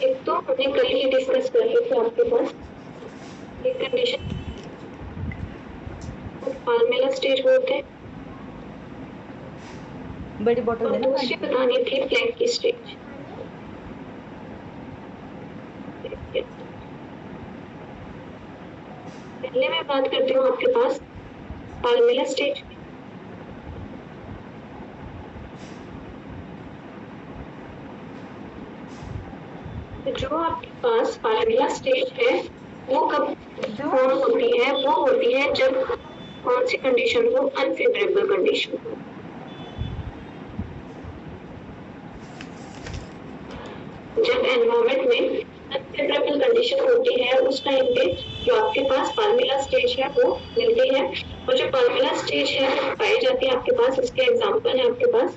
एक तो हमने कल ही डिस्कस कर ली थी आपके पास एक कंडीशन पाल्मेला स्टेज बोलते हैं, बड़ी बोतल और देना दूसरी बतानी थी प्लेग की स्टेज। पहले मैं बात करती हूँ आपके पास पाल्मेला स्टेज की। जो आपके पास पाल्मेला स्टेज है वो कब फॉर्म होती है? वो होती है जब कौन सी कंडीशन हो? अनफेवरेबल कंडीशन हो। जब एनवायरमेंट में अनफेवरेबल कंडीशन होती है उस टाइम पे जो आपके पास पाल्मेला स्टेज है वो मिलती है। और जो पाल्मेला स्टेज है वो पाई जाती है आपके पास, इसके एग्जांपल है आपके पास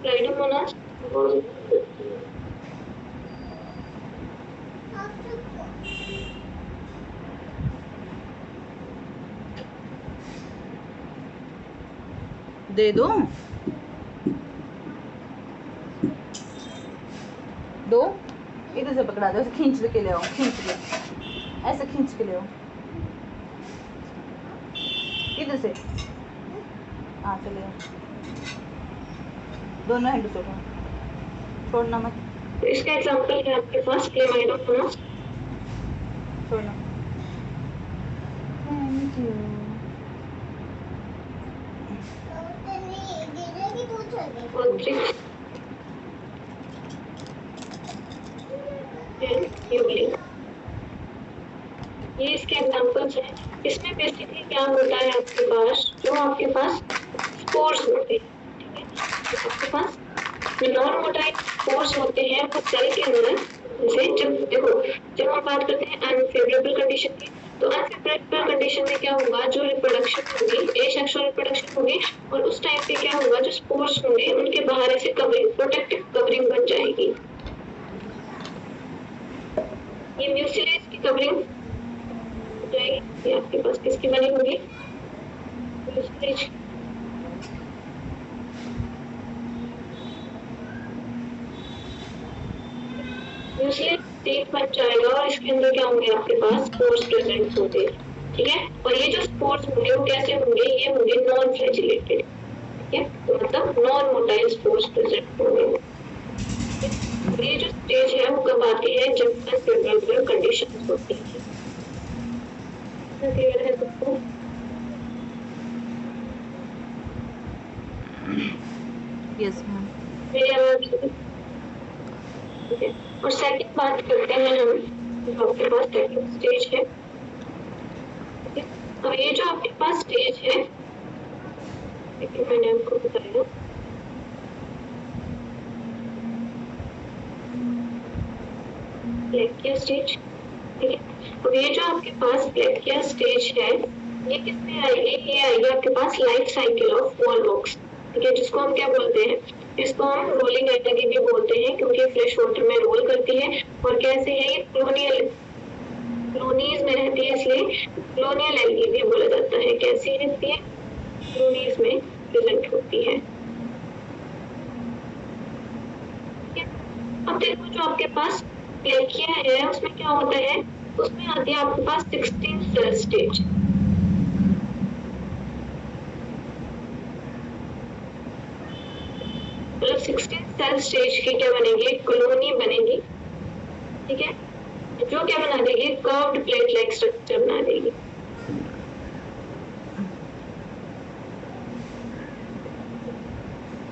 स्लाइडोमोनास, दे दो दो, इधर से पकड़ा दो, ऐसे खींच के ले आओ, खींच के, ऐसे खींच के ले आओ, इधर से, हाँ चले आओ, दोनों हैंड से उठाओ, छोड़ना मत। इसका एग्जांपल है आपके पास क्लेमाइडोमोनास, छोड़ना। Thank you. ये इसके एग्जांपल्स हैं। इसमें बेसिकली क्या होता है आपके पास, जो आपके पास स्पोर्स होते हैं, ठीक है, आपके पास जो नॉन मोटाइल स्पोर्स होते हैं वो सेल के अंदर से, जब देखो जब हम बात करते हैं अनफेवरेबल कंडीशन की, तो अनफेवरेबल कंडीशन में क्या होगा, जो रिप्रोडक्शन होगी एसेक्सुअल रिप्रोडक्शन होगी, और उस टाइम पे क्या होगा, जो स्पोर्स होंगे उनके बाहर ऐसे कवरिंग, प्रोटेक्टिव कवरिंग बन जाएगी। ये म्यूसिलेज की कवरिंग जाएगी, ये आपके पास किसकी बनी होगी? म्यूसिलेज। म्यूसिलेज स्टेट बन जाएगा और इसके अंदर क्या होंगे आपके पास? स्पोर्स प्रेजेंट होंगे, ठीक है। और ये जो स्पोर्स होंगे वो कैसे होंगे? ये होंगे नॉन फ्लैजिलेटेड, ठीक है, तो मतलब नॉन मोटाइल स्पोर्स प्रेजेंट होंगे। ये जो स्टेज है वो कब आती है? जब अनफेवरेबल कंडीशंस होती है। क्लियर है सबको? Yes ma'am. मेरी आवाज ठीक है। और सेकंड बात करते हैं हम, जो आपके पास सेकंड स्टेज है, ठीक है। अब ये जो आपके पास स्टेज है, देखिए मैंने आपको बताया, प्लेकिया स्टेज, ठीक है। अब ये जो आपके पास प्लेकिया स्टेज है ये किसमें आएगी? ये आएगी आपके पास लाइफ साइकिल ऑफ वॉलवॉक्स, ठीक है, जिसको हम क्या बोलते हैं? इसको हम रोलिंग एल्गी भी बोलते हैं, क्योंकि फ्रेश वाटर में रोल करती है। और कैसे है ये? कॉलोनीज में रहती है, इसलिए कॉलोनियल एल्गी भी बोला जाता है। कैसी रहती है? कॉलोनीज में प्रेजेंट होती है। अब देखो जो आपके पास प्लेकिया है उसमें क्या होता है? उसमें आती है आपके पास 16 सेल स्टेज, मतलब 16 सेल स्टेज की क्या बनेगी? कॉलोनी बनेगी, ठीक है, जो क्या बना देगी? कर्व्ड प्लेट लाइक स्ट्रक्चर बना देगी।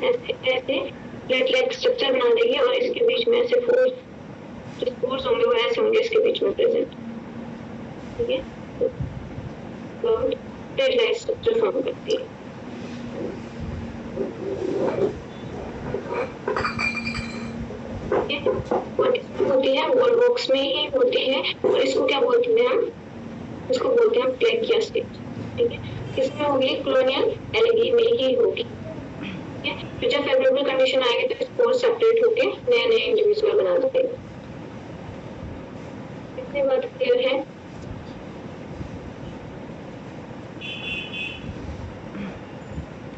ऐसे ऐसे प्लेट लाइक स्ट्रक्चर बना देगी और इसके बीच में ऐसे फोर्स, जो स्पोर्स होंगे वो ऐसे होंगे इसके बीच में प्रेजेंट, ठीक है, curved plate like structure form करती है। और इसमें होती है वॉलवॉक्स में ही होती है, और इसको क्या बोलते हैं हम? इसको बोलते हैं प्लेकिया स्टेज, ठीक है। किसमें होगी? कॉलोनियल एल्गी में ही होगी, ठीक है। फिर जब फेवरेबल कंडीशन आएगी तो स्पोर सेपरेट होके नए नए इंडिविजुअल बना देगा। इतनी बात क्लियर है?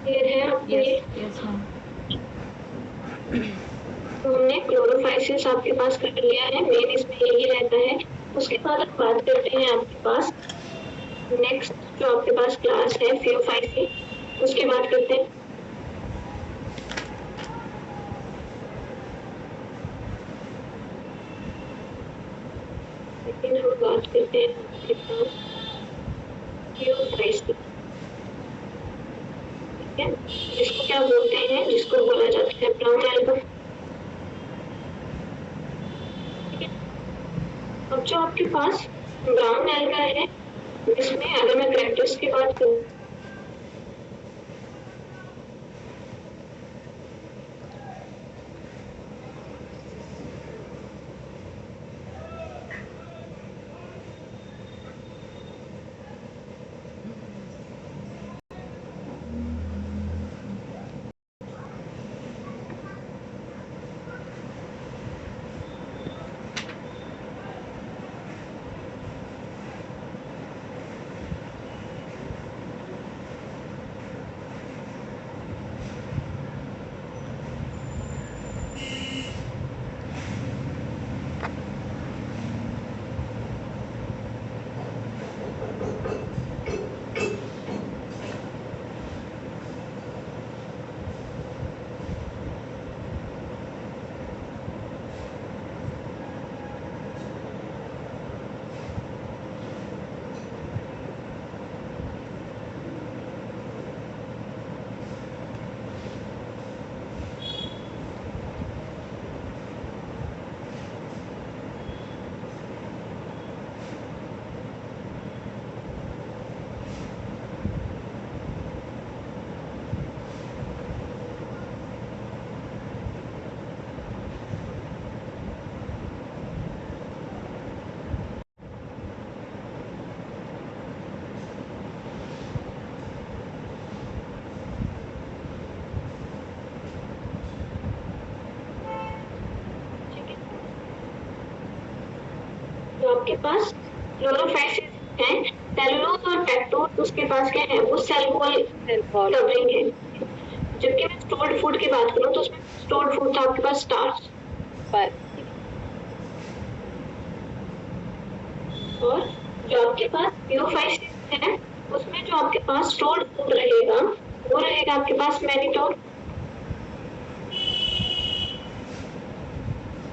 क्लियर है आपको ये? Yes ma'am. तो हमने क्लोरोफिल फियोफाइसिस आपके पास कर लिया है, मेन इसमें यही रहता है। उसके बाद हम बात करते हैं आपके पास नेक्स्ट जो आपके पास क्लास है फियोफाइसी, उसकी बात करते हैं। लेकिन हम बात करते हैं आपके पास फियोफाइसी, ठीक है, जिसको क्या बोलते हैं, जिसको बोला जाता है ब्राउन एल्गा। अब जो आपके पास ब्राउन एल्गा है, इसमें अगर मैं कैरेक्टर्स की बात करूँ, तो आपके पास क्लोरोफाइसिस है, सेलुलोज और पेक्टोज उसके पास क्या है, वो सेल वॉल कवरिंग है। जबकि मैं स्टोर्ड फूड की बात करूँ तो उसमें स्टोर्ड फूड था आपके पास स्टार्च पर, और जो आपके पास फियोफाइसिस है उसमें जो आपके पास स्टोर्ड फूड रहेगा वो रहेगा आपके पास मैनिटोड,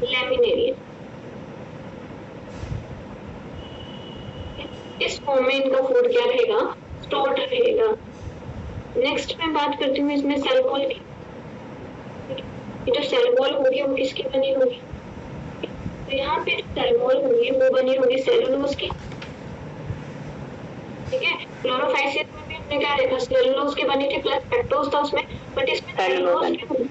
लैमिनेरियम। इस फॉर्म में इनका फूड क्या रहेगा, स्टोर्ड रहेगा। नेक्स्ट मैं बात करती हूँ इसमें सेल वॉल की। ये जो सेल वॉल होगी वो किसकी बनी होगी, तो यहाँ पे जो सेल वॉल होगी वो बनी होगी सेलुलोज की, ठीक है। क्लोरोफाइसिस में भी हमने क्या देखा, सेलुलोज की बनी थी प्लस पेक्टोज था उसमें, बट इसमें सेलुलोज की होगी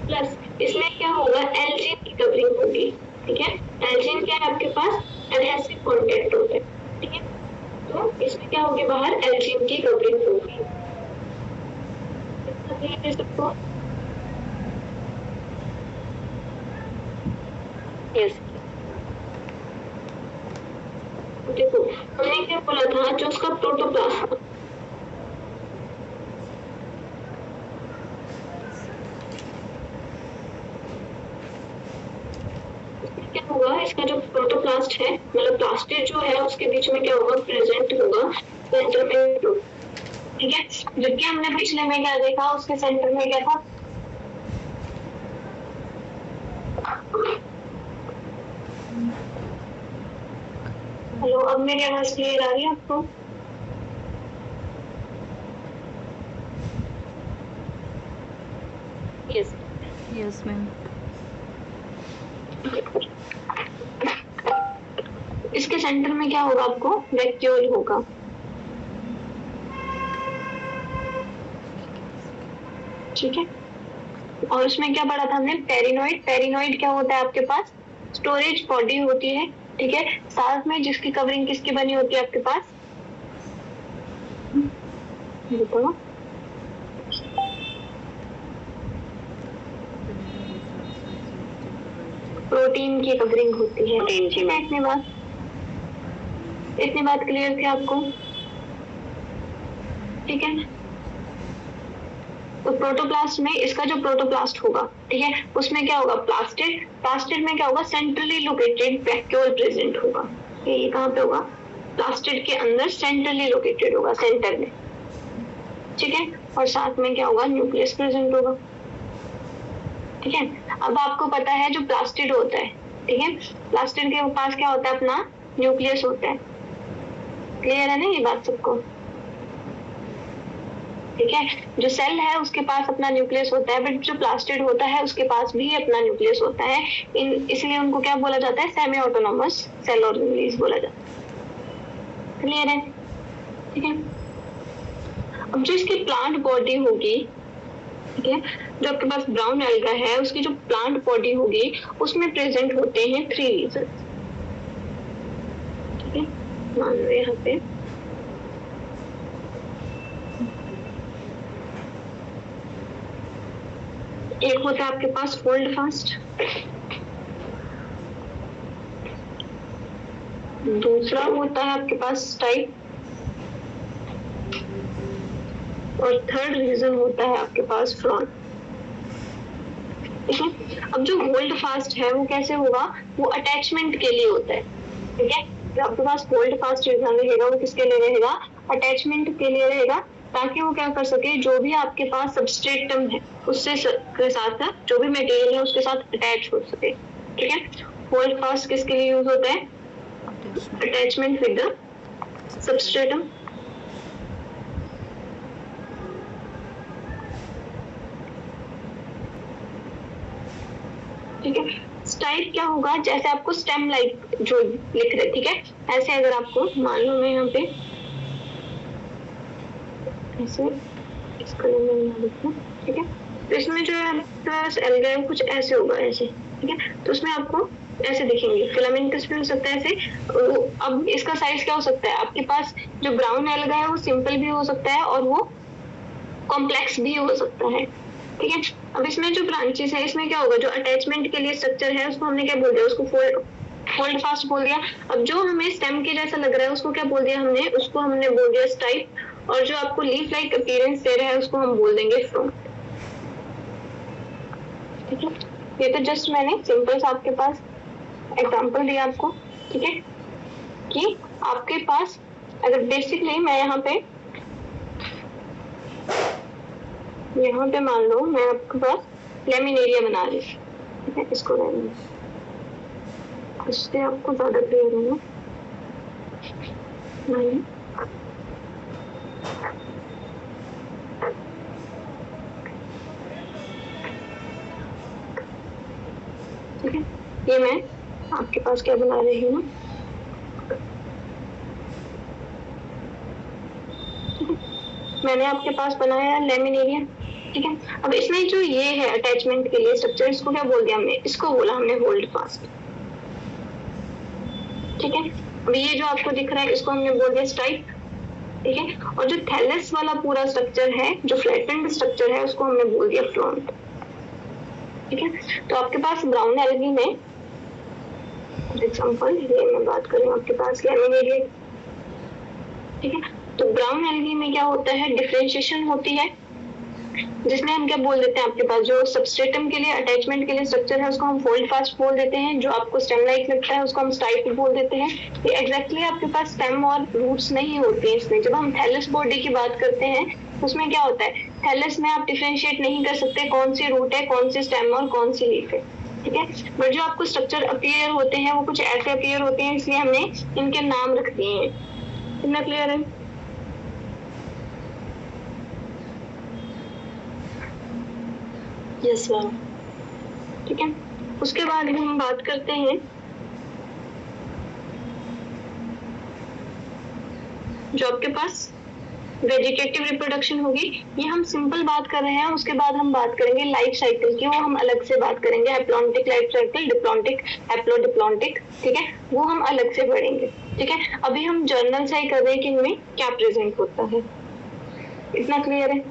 प्लस इसमें क्या होगा, एल्जीन की कवरिंग होगी, ठीक है। एल्जीन क्या है आपके पास, एडहेसिव कॉन्टैक्ट होता है, ठीक है। तो इसमें क्या होगी, बाहर एल्जीन की कवरिंग होगी। इतना क्लियर है सबको? यस। देखो हमने क्या बोला था, जो उसका प्रोटोप्लाज्म, क्या होगा, इसका जो प्रोटोप्लास्ट है मतलब प्लास्टिड जो है उसके बीच में क्या होगा, प्रेजेंट होगा सेंटर में, ठीक है। जबकि हमने पिछले में क्या देखा, उसके सेंटर में क्या था, हेलो, अब मेरी आवाज क्लियर आ रही है आपको? Yes yes ma'am. इसके सेंटर में क्या होगा आपको, वैक्यूल होगा, ठीक है। और उसमें क्या पढ़ा था हमने, पेरिनोइड। पेरिनोइड क्या होता है आपके पास, स्टोरेज बॉडी होती है, ठीक है। साथ में जिसकी कवरिंग किसकी बनी होती है आपके पास, प्रोटीन की कवरिंग होती है, ठीक है। इतनी बात क्लियर थी आपको, ठीक है। तो प्रोटोप्लास्ट में इसका जो प्रोटोप्लास्ट होगा, ठीक है, उसमें क्या होगा, प्लास्टिड। प्लास्टिड में क्या होगा, सेंट्रली लोकेटेड वैक्यूल प्रेजेंट होगा। ये कहाँ पे होगा, प्लास्टिड के अंदर सेंट्रली लोकेटेड होगा, सेंटर में, ठीक है। और साथ में क्या होगा, न्यूक्लियस प्रेजेंट होगा, ठीक है। अब आपको पता है जो प्लास्टिड होता है, ठीक है, प्लास्टिड के पास क्या होता है, अपना न्यूक्लियस होता है। क्लियर है ना ये बात सबको, ठीक है। जो सेल है उसके पास अपना न्यूक्लियस होता है, बट जो प्लास्टिड होता है उसके पास भी अपना न्यूक्लियस होता है। इसलिए उनको क्या बोला जाता है, सेमी ऑटोनोमस सेल ऑर्गेनेल्स बोला जाता है। क्लियर है, ठीक है। अब जो इसकी प्लांट बॉडी होगी, ठीक है, जो आपके पास ब्राउन एल्गा है उसकी जो प्लांट बॉडी होगी उसमें प्रेजेंट होते हैं 3 रीजन, ठीक है। मान लो यहाँ पे एक होता है आपके पास होल्ड फास्ट, दूसरा होता है आपके पास टाइप, और थर्ड रीजन होता है आपके पास फ्रॉन, ठीक है। अब जो होल्ड फास्ट है वो कैसे होगा, वो अटैचमेंट के लिए होता है, ठीक है। जो आपके पास होल्ड फास्ट रीजन रहेगा वो किसके लिए रहेगा, अटैचमेंट के लिए रहेगा, ताकि वो क्या कर सके, जो भी आपके पास सबस्ट्रेटम है उससे के साथ जो भी मटेरियल है उसके साथ अटैच हो सके, ठीक है। होल्ड फास्ट किसके लिए यूज होता है, अटैचमेंट विद द सबस्ट्रेटम, ठीक है। स्टाइप क्या होगा, जैसे आपको स्टेम लाइक जो लिख रहे, ठीक है, ऐसे अगर आपको मान लो मैं यहाँ पे ऐसे इस कलर में बना देती हूँ, ठीक है। तो इसमें जो है एल्गा है कुछ ऐसे होगा, ऐसे, ठीक है। तो उसमें आपको ऐसे दिखेंगे, फिलामेंटस भी हो सकता है ऐसे। अब इसका साइज क्या हो सकता है, आपके पास जो ब्राउन एल्गा है वो सिंपल भी हो सकता है और वो कॉम्प्लेक्स भी हो सकता है, ठीक है। अब इसमें जो ब्रांचेस है इसमें क्या होगा, जो अटैचमेंट के लिए स्ट्रक्चर है उसको हमने क्या बोल दिया, उसको होल्ड फास्ट बोल दिया। अब जो हमें स्टेम के जैसा लग रहा है उसको क्या बोल दिया हमने, उसको हमने बोल दिया स्टाइप, और जो आपको लीफ लाइक अपीयरेंस दे रहा है उसको हम बोल देंगे फ्रॉन, ठीक है। ये तो जस्ट मैंने सिंपल सा आपके पास एग्जांपल दिया आपको, ठीक है, कि आपके पास अगर बेसिकली मैं यहाँ पे मान लो मैं आपके पास लेमिनेरिया बना रही हूँ, ठीक है, इसको रहने इससे आपको ज्यादा क्लियर है ना, ठीक है। ये मैं आपके पास क्या बना रही हूँ, मैंने आपके पास बनाया लेमिनेरिया, ठीक है। अब इसमें जो ये है अटैचमेंट के लिए स्ट्रक्चर, इसको क्या बोल दिया हमने, इसको बोला हमने होल्ड फास्ट, ठीक है। अब ये जो आपको दिख रहा है इसको हमने बोल दिया स्टाइप, ठीक है। और जो थैलस वाला पूरा स्ट्रक्चर है, जो फ्लैटेंड स्ट्रक्चर है, उसको हमने बोल दिया फ्रॉन्ट, ठीक है। तो आपके पास ब्राउन एल्गी में एग्जांपल ये मैं बात कर रही हूँ, आपके पास लेमिनेरिया, ठीक है। तो ब्राउन एल्गी में क्या होता है, डिफरेंशिएशन होती है, जिसमें हम क्या बोल देते हैं, आपके पास जो सबस्ट्रेटम के लिए अटैचमेंट के लिए स्ट्रक्चर है उसको हम होल्ड फास्ट बोल देते हैं, जो आपको स्टेम लाइक लगता है उसको हम स्टाइप बोल देते हैं। ये एग्जैक्टली आपके पास स्टेम और रूट्स नहीं होते हैं इसमें। जब हम थैलस बॉडी की बात करते हैं उसमें क्या होता है, थैलस में आप डिफरेंशिएट नहीं कर सकते कौन सी रूट है, कौन सी स्टेम और कौन सी लीफ है, ठीक है। बट जो आपको स्ट्रक्चर अपीयर होते हैं वो कुछ ऐसे अपीयर होते हैं, इसलिए हमने इनके नाम रख दिए हैं। कितना क्लियर है? यस मैम, ठीक है। उसके बाद हम बात करते हैं जो आपके पास वेजिटेटिव रिप्रोडक्शन होगी, ये हम सिंपल बात कर रहे हैं। उसके बाद हम बात करेंगे लाइफ साइकिल की, वो हम अलग से बात करेंगे, haplontic life cycle, diplontic, haplodiplontic, ठीक है, वो हम अलग से पढ़ेंगे, ठीक है। अभी हम जर्नल से ही कर रहे हैं कि इनमें क्या प्रेजेंट होता है। इतना क्लियर है?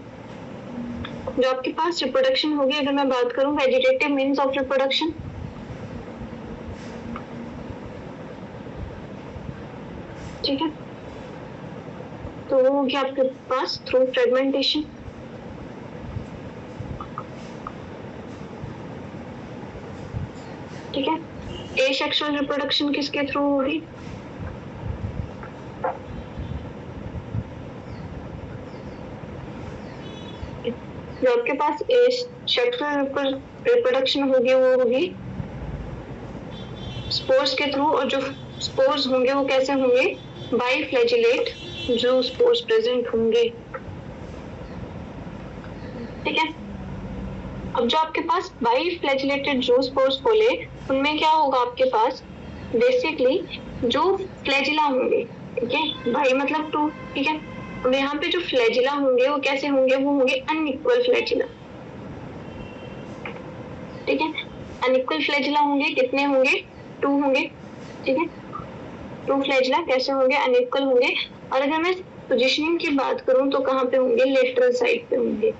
जो आपके पास रिप्रोडक्शन होगी, अगर मैं बात करूं वेजिटेटिव मीन्स ऑफ रिप्रोडक्शन, ठीक है, तो वो होगी आपके पास थ्रू फ्रेगमेंटेशन, ठीक है। ए सेक्सुअल रिप्रोडक्शन किसके थ्रू होगी? जो आपके पास ए सेक्सुअल रिप्रोडक्शन होगी वो होगी स्पोर्स के थ्रू, और जो स्पोर्स होंगे वो कैसे होंगे? बाई फ्लैजिलेट जो स्पोर्स प्रेजेंट होंगे। ठीक है। अब जो आपके पास बाई फ्लैजिलेटेड जो स्पोर्स बोले उनमें क्या होगा आपके पास? बेसिकली जो फ्लैजिला होंगे, ठीक है, बाई मतलब टू, ठीक है। अब यहाँ पे जो फ्लैजिला होंगे वो कैसे होंगे? वो होंगे अनइक्वल फ्लैजिला, ठीक है। अनइक्वल फ्लैजिला होंगे, कितने होंगे? टू होंगे, ठीक है। टू फ्लैजिला कैसे होंगे? अनइक्वल होंगे। और अगर मैं पोजीशनिंग की बात करूं तो कहाँ पे होंगे? लेटरल साइड पे होंगे,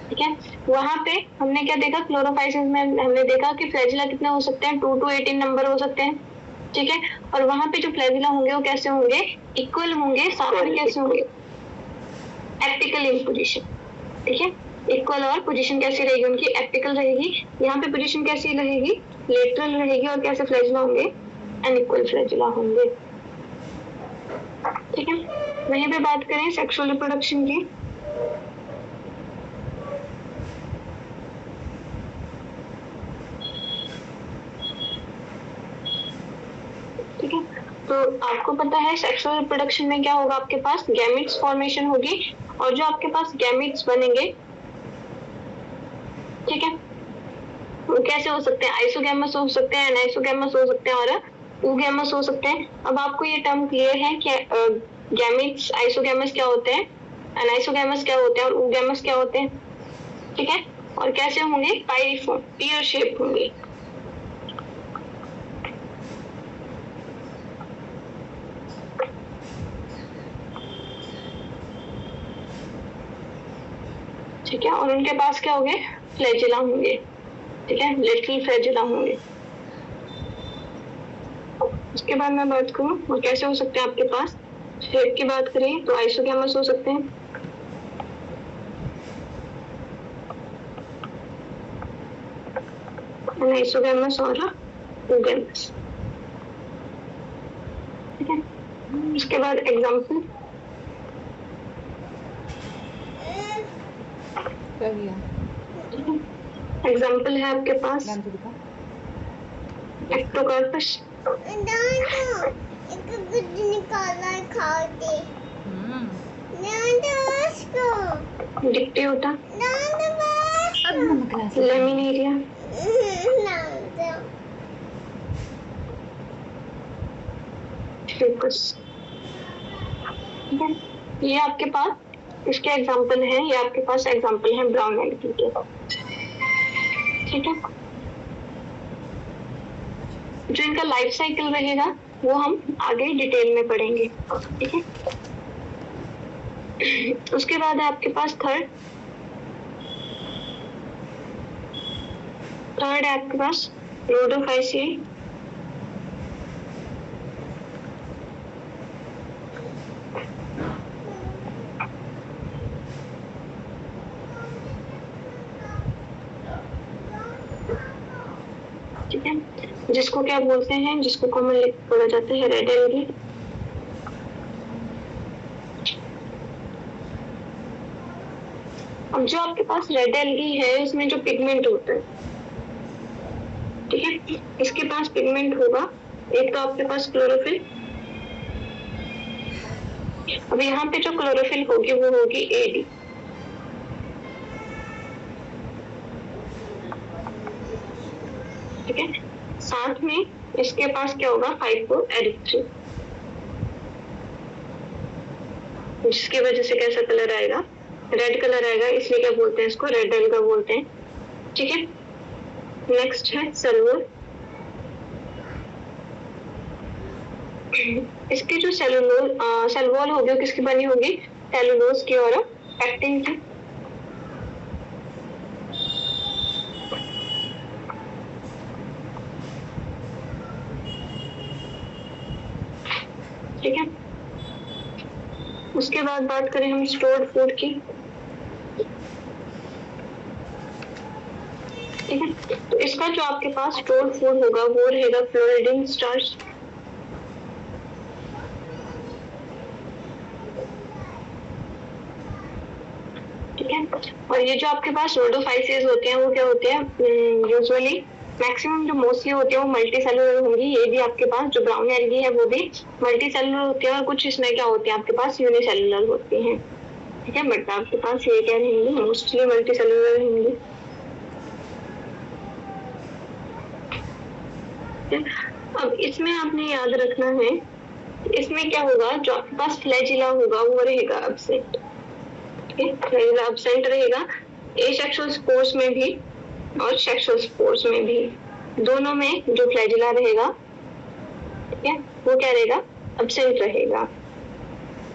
ठीक है। वहां पे हमने क्या देखा? क्लोरोफाइसिस में हमने देखा कि फ्लैजिला कितने हो सकते हैं? 2 to 18 नंबर हो सकते हैं, ठीक है। और वहां पे जो फ्लैजिला होंगे वो कैसे होंगे? इक्वल होंगे। साथ में कैसे होंगे? एपिकल इन पोजीशन, ठीक है। इक्वल, और पोजीशन कैसी रहेगी उनकी? एपिकल रहेगी। यहाँ पे पोजीशन कैसी रहेगी? लेटरल रहेगी। और कैसे फ्लैजिला होंगे? अनइक्वल फ्लैजिला होंगे, ठीक है। वहीं पे बात करें सेक्सुअल रिप्रोडक्शन की, ठीक है। तो आपको पता है सेक्सुअल रिप्रोडक्शन में क्या होगा? आपके पास गैमेट्स फॉर्मेशन होगी, और जो आपके पास गैमेट्स बनेंगे, ठीक है, वो कैसे हो सकते हैं? आइसोगैमस हो सकते हैं, एनाइसोगैमस हो सकते हैं, और ऊगैमस हो सकते हैं। अब आपको ये टर्म क्लियर है कि गैमेट्स, आइसोगैमस क्या होते हैं, एनाइसोगैमस क्या होते हैं, और ऊगैमस क्या होते हैं, ठीक है। और कैसे होंगे? पाइरिफॉर्म, पीयर शेप होंगे, ठीक है। और उनके पास क्या होंगे? फ्लैजिला होंगे, ठीक है, लिटिल फ्लैजिला होंगे। उसके बाद मैं बात करूं और कैसे हो सकते हैं आपके पास शेप की बात करें तो आइसोगैमस हो सकते हैं, आइसोगैमस और ऊगैमस, ठीक है। उसके बाद एग्जांपल, क्या किया? एग्जांपल है आपके पास ध्यान से दिखा। एक्टोकार्पस, एक गुड निकाला खाते डिक्टियोटा, अब नमक ला से। लेमिनेरिया, फिकस, ठीक है। ये आपके पास इसके एग्जांपल हैं, ये आपके पास एग्जांपल हैं ब्राउन एल्गी के, ठीक है। जो इनका लाइफ साइकिल रहेगा वो हम आगे डिटेल में पढ़ेंगे, ठीक है। उसके बाद है आपके पास थर्ड है आपके पास रोडोफाइसियाई, ठीक है, जिसको क्या बोलते हैं, जिसको कॉमनली बोला जाता है रेड एल्गी। अब जो आपके पास रेड एल्गी है इसमें जो पिगमेंट होता है, ठीक है, इसके पास पिगमेंट होगा। एक तो आपके पास क्लोरोफिल, अब यहाँ पे जो क्लोरोफिल होगी वो होगी एडी, ठीक है। साथ में इसके पास क्या होगा? 5-एरिथ्रिन, जिसकी वजह से कैसा कलर आएगा? रेड कलर आएगा, इसलिए क्या बोलते हैं इसको? रेड एल्गा बोलते हैं, ठीक है। नेक्स्ट है सेलुलोज, इसकी जो सेल वॉल होगी वो किसकी बनी होगी? सेलुलोज की और पैक्टिन की, ठीक है। उसके बाद बात करें हम स्टोर्ड फूड की, ठीक है। तो इस उसका जो आपके पास स्टोर्ड फूड होगा वो रहेगा फ्लोरिडीन स्टार्च। ठीक है, और ये जो आपके पास रोडोफाइसेस होते हैं वो क्या होते हैं, यूजुअली मैक्सिमम जो मोस्टली होते हैं वो मल्टी सेलुलर होंगी। ये भी आपके पास जो ब्राउन एल्गी है वो भी मल्टी सेलुलर होते हैं, और कुछ इसमें क्या होते हैं आपके पास यूनिसेलुलर होते हैं। ठीक है, बट आपके पास ये क्या रहेंगे, मोस्टली मल्टी सेलुलर रहेंगे। अब इसमें आपने याद रखना है, इसमें क्या होगा, जो आपके पास फ्लैजिला होगा वो रहेगा एब्सेंट। फ्लैजिला एब्सेंट रहेगा एसेक्सुअल स्पोर्स में भी और सेक्सुअल स्पोर्स में भी, दोनों में जो फ्लैजिला रहेगा, ठीक है, वो क्या रहेगा, एब्सेंट रहेगा।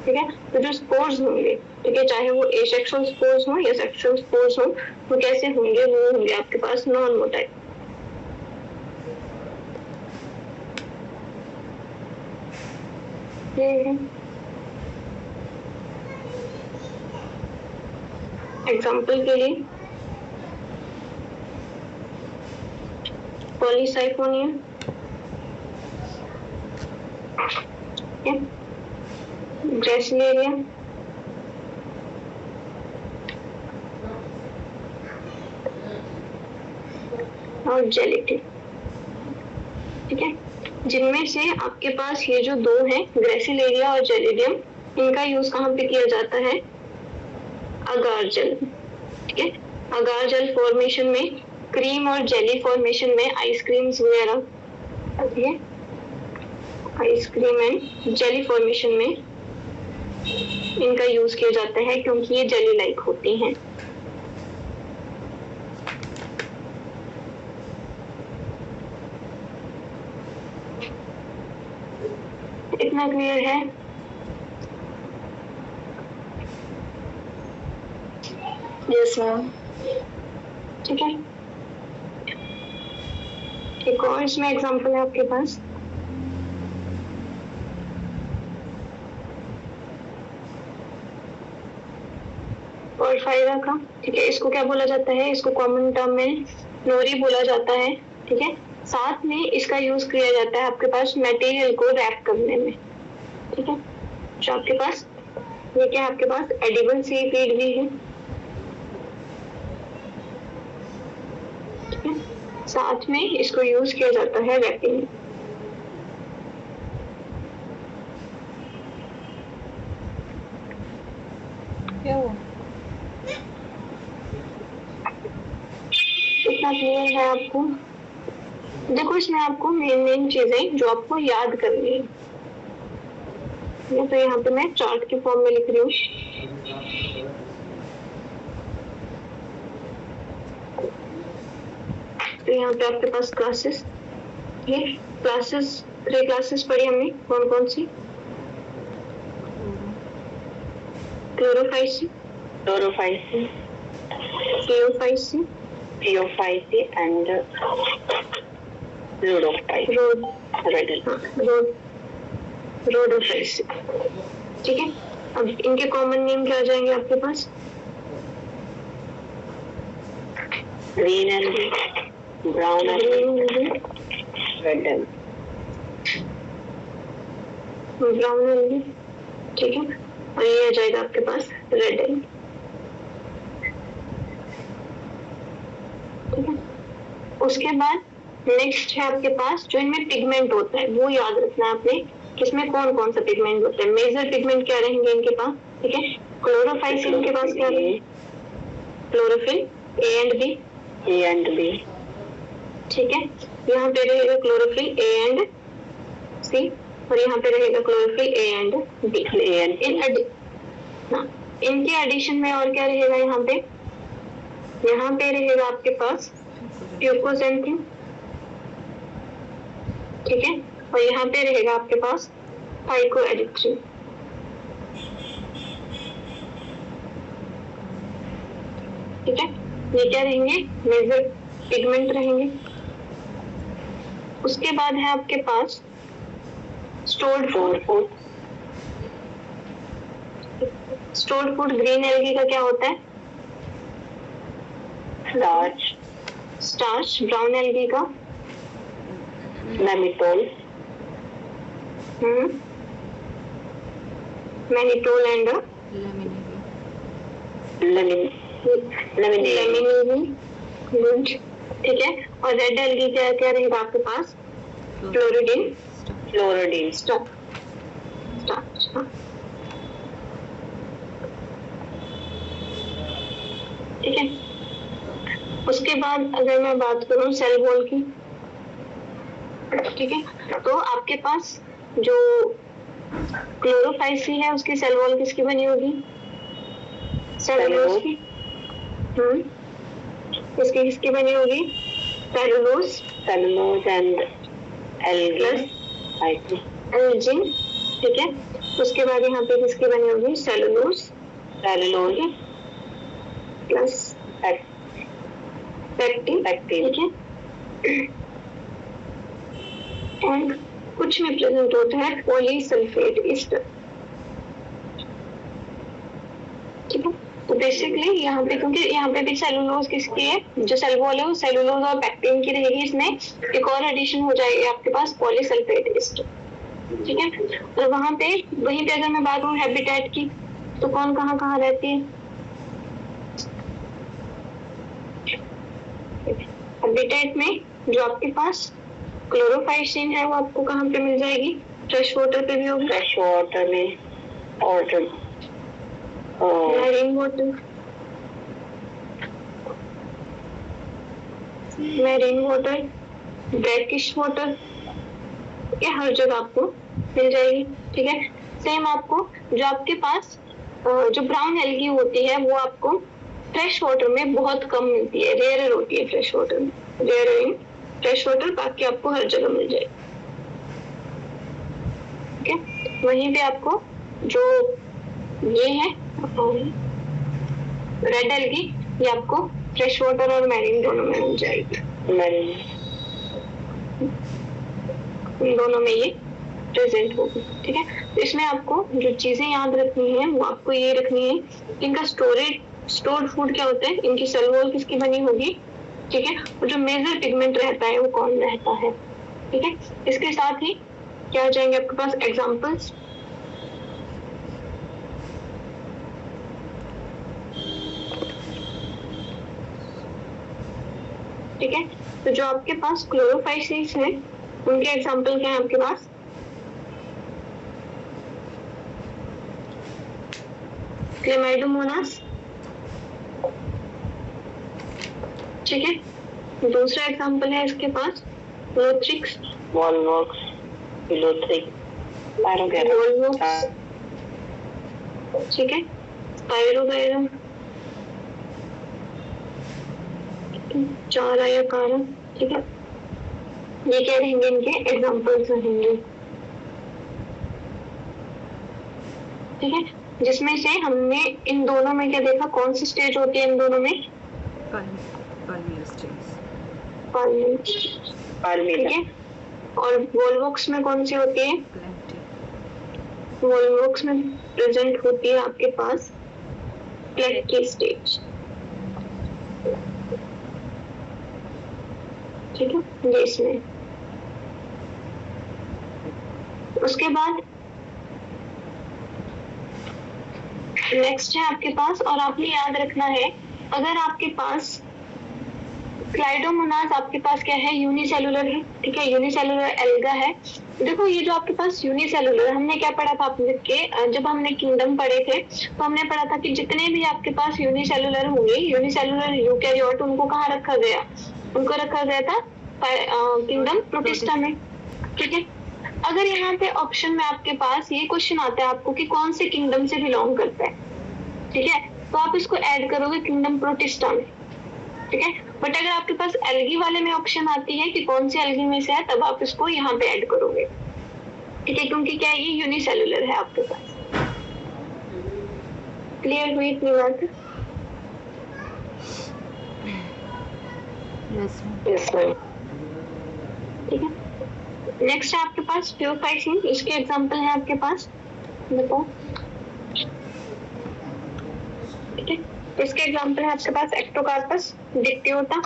ठीक है, तो जो स्पोर्स होंगे, ठीक है, चाहे वो एसेक्सुअल स्पोर्स हो या सेक्सुअल स्पोर्स हो, वो कैसे होंगे, वो होंगे आपके पास नॉन मोटाइल। एग्जाम्पल के लिए पॉलीसाइफोनिया, ग्रेसिलेरिया, और जेलिटी। ठीक है, जिनमें से आपके पास ये जो दो हैं, ग्रेसिलेरिया और जेलिडियम, इनका यूज कहाँ पे किया जाता है, अगार जेल। ठीक है, अगार जेल फॉर्मेशन में, क्रीम और जेली फॉर्मेशन में, आइसक्रीम्स वगैरह, ठीक है, आइसक्रीम एंड जेली फॉर्मेशन में इनका यूज किया जाता है, क्योंकि ये जेली लाइक होती हैं। इतना क्लियर है? Yes ma'am. ठीक है, एक और इसमें एग्जांपल है आपके पास, पोरफायरा का। ठीक है, इसको क्या बोला जाता है, इसको कॉमन टर्म में नोरी बोला जाता है। ठीक है, साथ में इसका यूज किया जाता है आपके पास मटेरियल को रैप करने में। ठीक है, जो आपके पास ये क्या है, आपके पास एडिबल सी फीड भी है। ठीक है, साथ में इसको यूज किया जाता है रैपिंग में। क्या हुआ? इतना क्लियर है आपको? देखो, इसमें आपको मेन चीजें जो आपको याद करनी है, तो यहाँ पे मैं चार्ट के फॉर्म में लिख रही हूँ। तो यहाँ पे आपके पास क्लासेस, ये क्लासेस 3 क्लासेस पढ़ी हमने, कौन कौन सी, क्लोरोफाइसी, थियोफाइसी, and रोडोफाइसी। ठीक है, अब इनके कॉमन नेम क्या आ जाएंगे आपके पास, green algae, brown algae, red algae. Brown algae. ठीक है, और ये आ जाएगा आपके पास रेड एल्गी। ठीक है, उसके बाद नेक्स्ट है आपके पास जो इनमें पिगमेंट होता है, वो याद रखना है आपने, किसमें कौन कौन सा पिगमेंट होता है। मेजर पिगमेंट क्या रहेंगे इनके पास, ठीक है, क्लोरोफाइसिन के पास क्या रहेंगे, क्लोरोफिल ए एंड बी। ठीक है, यहाँ पे रहेगा क्लोरोफिल ए एंड सी, और यहाँ पे रहेगा क्लोरोफिल ए एंड बी। इनके एडिशन में और क्या रहेगा, यहाँ पे रहेगा आपके पास ट्यूकोजेंथिन। ठीक है, और यहाँ पे रहेगा आपके पास फाइकोएरिथ्रिन। ठीक है, ये क्या रहेंगे, मेजर पिगमेंट रहेंगे। उसके बाद है आपके पास stored food. Stored food green algae का क्या होता है, स्टार्च ब्राउन एल्गी का, mannitol, mannitol and laminin, good, ठीक है। और रेड एल्गी क्या क्या रहेगा आपके पास? क्लोरिडिन, स्टार्च, हाँ, ठीक है। उसके बाद अगर मैं बात करूं सेल वॉल की, ठीक है, तो आपके पास जो क्लोरोफाइसी है उसकी सेल वॉल किसकी बनी होगी? सेलुलोज की। इसकी किसकी बनी होगी? सेलुलोज एंड एल्जिन, ठीक है। उसके बाद यहाँ पे किसकी बनी होगी? सेलुलोज प्लस पैक्टिन, ठीक है। एंड कुछ में प्रेजेंट होता है पॉलीसल्फेट ईस्टर, ठीक है। तो बेसिकली यहाँ पे, क्योंकि यहाँ पे भी सेलुलोज किसकी है, जो सेल वॉल है वो सेलुलोज और पैक्टिन की रहेगी, इसमें एक और एडिशन हो जाएगी आपके पास पॉलीसल्फेट ईस्टर, ठीक है। और वहां पे वहीं पे अगर मैं बात करूँ हैबिटेट की, तो कौन कहाँ कहाँ रहती है? हैबिटेट में जो आपके पास क्लोरोफाइसिन है वो आपको कहाँ पे मिल जाएगी? फ्रेश वाटर पे भी होगी, फ्रेश वाटर में, और मैरीन वाटर, ब्रैकिश वाटर, ये हर जगह आपको मिल जाएगी, ठीक है। सेम आपको जो आपके पास जो ब्राउन एल्गी होती है वो आपको फ्रेश वाटर में बहुत कम मिलती है, रेयर होती है फ्रेश वाटर में, रेयर इन फ्रेश वाटर, बाकी आपको हर जगह मिल जाएगी, ठीक है। वहीं पे आपको जो ये है रेड एल्गी, ये आपको फ्रेश वाटर और मैरीन दोनों में मिल जाएगी, इन दोनों में ये प्रेजेंट होगी, ठीक है। तो इसमें आपको जो चीजें याद रखनी है वो आपको ये रखनी है, इनका स्टोर्ड फूड क्या होता है, इनकी सेल वॉल किसकी बनी होगी, ठीक है। और जो मेजर पिगमेंट रहता है वो कौन रहता है, ठीक है। इसके साथ ही क्या आ जाएंगे आपके पास एग्जांपल्स, ठीक है। तो जो आपके पास क्लोरोफाइसिस है उनके एग्जांपल क्या है आपके पास? क्लेमाइडोमोनास, ठीक है। दूसरा एग्जांपल है इसके पास लोथ्रिक्स, वॉलवॉक्स, वॉलवॉक्स, ठीक है। स्पाइरोगायरम, चारा या कारण, ठीक है। ये क्या रहेंगे, इनके एग्जांपल्स रहेंगे, ठीक है। जिसमें से हमने इन दोनों में क्या देखा, कौन सी स्टेज होती है इन दोनों में? पाल्मियर, ठीक है। और वॉलवॉक्स में कौन सी होती है? वॉलवॉक्स में प्रेजेंट होती है आपके पास प्लेक्टी स्टेज, ठीक है, ये इसमें। उसके बाद नेक्स्ट है आपके पास, और आपने याद रखना है, अगर आपके पास क्लाइडोमोनास आपके पास क्या है, यूनिसेलुलर है, ठीक है, यूनिसेलुलर एल्गा है। देखो ये जो आपके पास यूनिसेलुलर, हमने क्या पढ़ा था आपने के, जब हमने किंगडम पढ़े थे तो हमने पढ़ा था कि जितने भी आपके पास यूनिसेलुलर होंगे, यूनिसेलुलर यूकैरियोट, उनको कहाँ रखा गया? उनको रखा गया था किंगडम प्रोटिस्टा में, ठीक है। अगर यहाँ पे ऑप्शन में आपके पास ये क्वेश्चन आता है आपको कि कौन से किंगडम से बिलोंग करता है, ठीक है, तो आप इसको ऐड करोगे किंगडम प्रोटिस्टा में, ठीक है। बट अगर आपके पास एल्गी वाले में ऑप्शन आती है कि कौन सी एल्गी में से है, तब आप इसको यहाँ पे ऐड करोगे, ठीक है, क्योंकि क्या ये यूनिसेलुलर है आपके पास। क्लियर हुई इतनी बात? यस मैम, ठीक है। नेक्स्ट है आपके पास थियोफाइसिन, इसके एग्जांपल है आपके पास, बताओ, ठीक है। इसके एग्जांपल है आपके पास एक्टोकार्पस, डिक्टियोटा,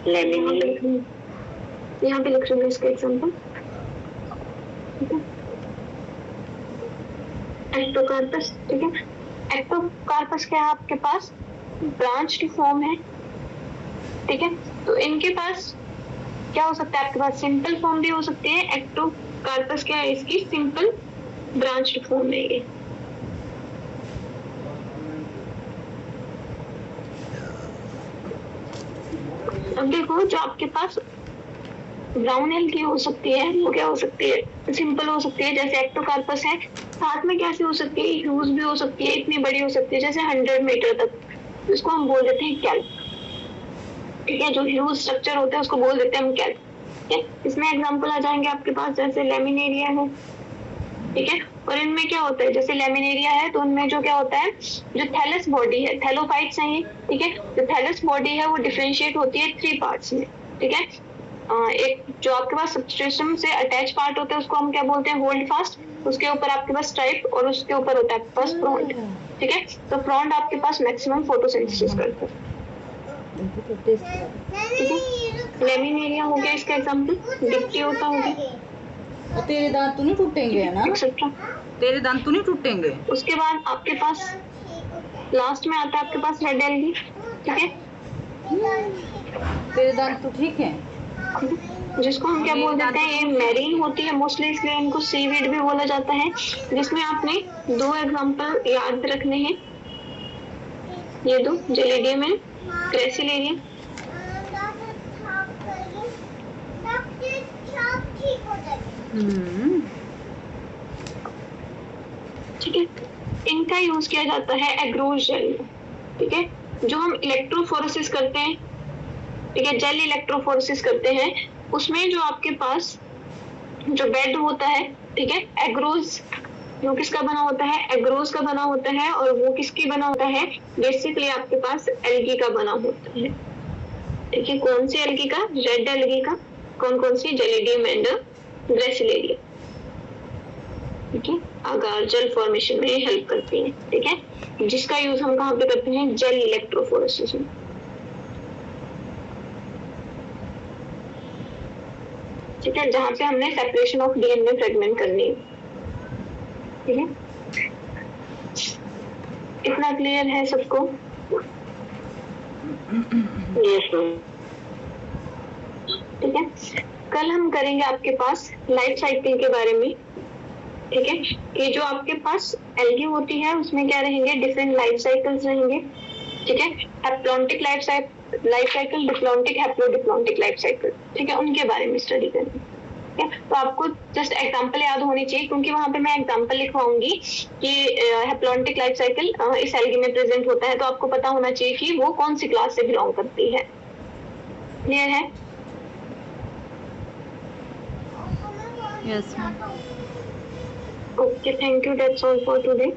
लेमिनी, यहाँ पे लिख रही हूँ इसका एग्जाम्पल। एक्टोकार्पस, ठीक है। एक्टोकार्पस क्या है आपके पास? ब्रांच्ड फॉर्म है, ठीक है। तो इनके पास क्या हो सकता है? आपके पास सिंपल फॉर्म भी हो सकती है। एक्टोकार्पस क्या है? इसकी सिंपल ब्रांच्ड फॉर्म है ये। अब देखो, जो आपके पास ब्राउन एल्गी हो सकती है वो क्या हो सकती है? सिंपल हो सकती है, जैसे एक्टोकार्पस है। साथ में कैसे हो सकती है? ह्यूज भी हो सकती है, इतनी बड़ी हो सकती है जैसे 100 मीटर तक, इसको हम बोल देते हैं कैल्प, ठीक है। जो ह्यूज स्ट्रक्चर होता है उसको बोल देते हैं हम कैल्प, ठीक है। इसमें एग्जांपल आ जाएंगे आपके पास, जैसे लेमिनेरिया है, ठीक है। और इनमें क्या होता है? जैसे लेमिनेरिया है तो उनमें जो क्या होता है, जो थैलस बॉडी है, थैलोफाइट्स हैं ये, ठीक है। जो थैलस बॉडी है वो डिफरेंशिएट होती है 3 पार्ट्स में, ठीक है। एक जो आपके पास सबस्ट्रेटम से अटैच पार्ट होता है उसको हम क्या बोलते हैं? Hold fast. उसके ऊपर आपके पास स्ट्राइप और उसके ऊपर होता है आपके पास फ्रॉन्ट, ठीक है। तो फ्रॉन्ट आपके पास मैक्सिमम फोटोसिंथेसिस करता है, ठीक है। लेमिनेरिया हो गया इसका एग्जांपल, डिप्टियोटा हो गया। और तेरे दांत तो नहीं टूटेंगे, है ना? एक्सेट्रा। तेरे दांत तो नहीं टूटेंगे। उसके बाद आपके पास लास्ट में आता है आपके पास रेड एल्गी, ठीक है। तेरे दांत तो ठीक है। जिसको हम क्या बोल देते हैं? ये मैरीन होती है मोस्टली, इसलिए इनको सीवीड भी बोला जाता है। जिसमें आपने 2 एग्जांपल याद रखने हैं, ये 2, जेलिडियम एंड ग्रेसिलेरियम। ठीक है। इनका यूज किया जाता है एग्रोज जेल में, ठीक है। जो हम इलेक्ट्रोफोरेसिस करते हैं, ठीक है, जेल इलेक्ट्रोफोरेसिस करते हैं, उसमें जो आपके पास जो बेड होता है, ठीक है, एग्रोज, जो किसका बना होता है? एग्रोज का बना होता है। और वो किसकी बना होता है? बेसिकली आपके पास एल्गी का बना होता है, ठीक है। कौन सी एल्गी का? रेड एल्गी का। कौन कौन सी? जेलिडियम एंड ग्रेसिलेरियम, ठीक है। अगार जेल फॉर्मेशन में हेल्प करती है, ठीक है। जिसका यूज हम कहाँ पे करते हैं? जेल इलेक्ट्रोफोरेसिस में, ठीक है। जहां पे हमने सेपरेशन ऑफ डीएनए फ्रेगमेंट करनी है, ठीक है। इतना क्लियर है सबको? Yes ma'am. ठीक है। कल हम करेंगे आपके पास लाइफ साइकिल के बारे में, ठीक है। कि जो आपके पास एल्गी होती है उसमें क्या रहेंगे? डिफरेंट लाइफ साइकिल्स रहेंगे, ठीक है। Haplontic life cycle, diplontic, haplodiplontic life cycle, ठीक है। उनके बारे में स्टडी करेंगे, ठीक है। तो आपको जस्ट एग्जांपल याद होनी चाहिए, क्योंकि वहां पे मैं एग्जांपल लिखवाऊंगी कि हैप्लॉन्टिक लाइफ साइकिल इस एल्गी में प्रेजेंट होता है, तो आपको पता होना चाहिए कि वो कौन सी क्लास से बिलोंग करती है। क्लियर है? Yes ma'am. Okay, thank you. That's all for today.